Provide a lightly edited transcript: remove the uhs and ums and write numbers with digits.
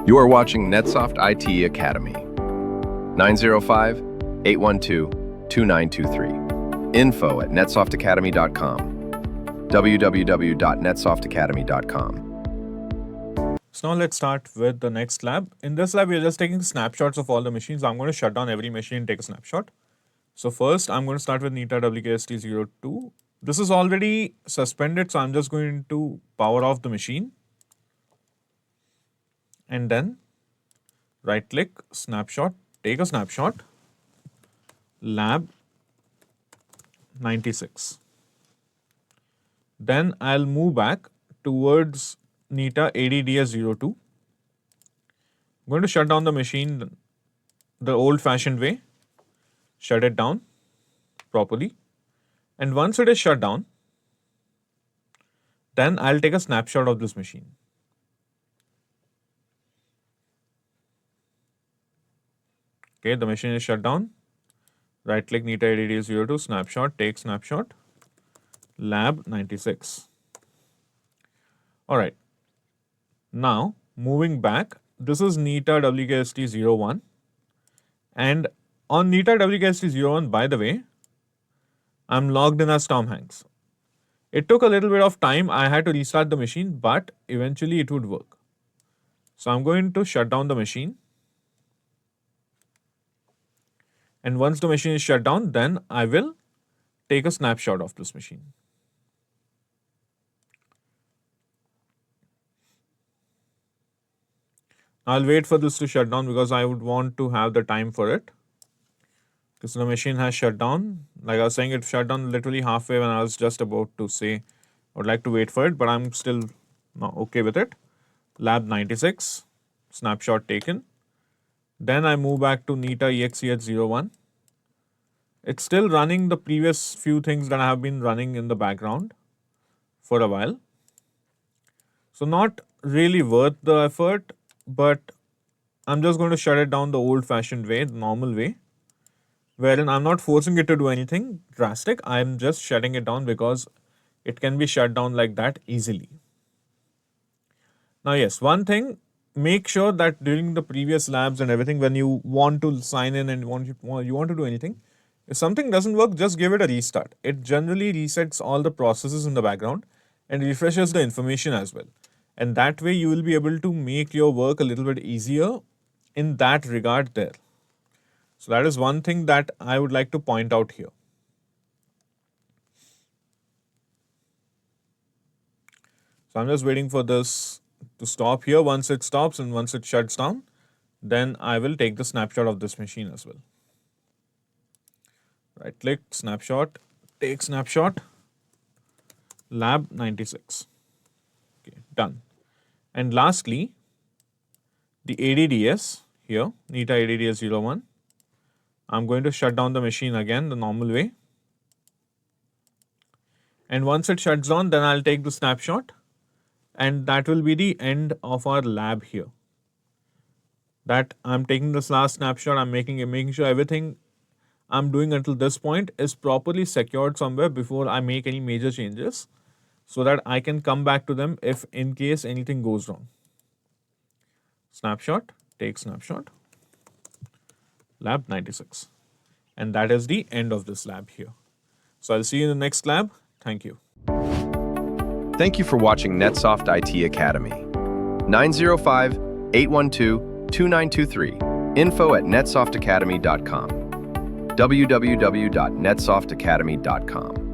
You are watching NetSoft IT Academy. 905-812-2923. info@netsoftakademy.com. www.netsoftakademy.com. So now let's start with the next lab. In this lab, we're just taking snapshots of all the machines. I'm going to shut down every machine and take a snapshot. So first, I'm going to start with Nita WKST02. This is already suspended, so I'm just going to power off the machine. And then right-click, snapshot, take a snapshot, lab 96. Then I'll move back towards Nita ADDS02. I'm going to shut down the machine the old-fashioned way, shut it down properly. And once it is shut down, then I'll take a snapshot of this machine. Okay, the machine is shut down. Right-click Nita ADDS02, snapshot, take snapshot, lab 96. All right. Now, moving back, this is Nita WKST01. And on Nita WKST01, by the way, I'm logged in as Tom Hanks. It took a little bit of time. I had to restart the machine, but eventually it would work. So I'm going to shut down the machine. And once the machine is shut down, then I will take a snapshot of this machine. I'll wait for this to shut down because I would want to have the time for it. Because the machine has shut down. Like I was saying, it shut down literally halfway when I was just about to say I would like to wait for it, but I'm still not okay with it. Lab 96, snapshot taken. Then I move back to Nita EXEH01. It's still running the previous few things that I have been running in the background for a while. So not really worth the effort, but I'm just going to shut it down the old-fashioned way, the normal way, wherein I'm not forcing it to do anything drastic. I'm just shutting it down because it can be shut down like that easily. Now, yes, one thing, make sure that during the previous labs and everything, when you want to sign in and you want to do anything, if something doesn't work, just give it a restart. It generally resets all the processes in the background and refreshes the information as well. And that way you will be able to make your work a little bit easier in that regard there. So that is one thing that I would like to point out here. So I'm just waiting for this to stop here. Once it stops and once it shuts down, then I will take the snapshot of this machine as well. Right click, snapshot, take snapshot, lab 96. Okay, done. And lastly, the ADDS here, Nita ADDS01. I'm going to shut down the machine again the normal way. And once it shuts down, then I'll take the snapshot. And that will be the end of our lab here. That I'm taking this last snapshot, I'm making sure everything I'm doing until this point is properly secured somewhere before I make any major changes, so that I can come back to them if in case anything goes wrong. Snapshot, take snapshot, lab 96. And that is the end of this lab here. So I'll see you in the next lab. Thank you. Thank you for watching NetSoft IT Academy. 905-812-2923. info@netsoftakademy.com. www.netsoftakademy.com.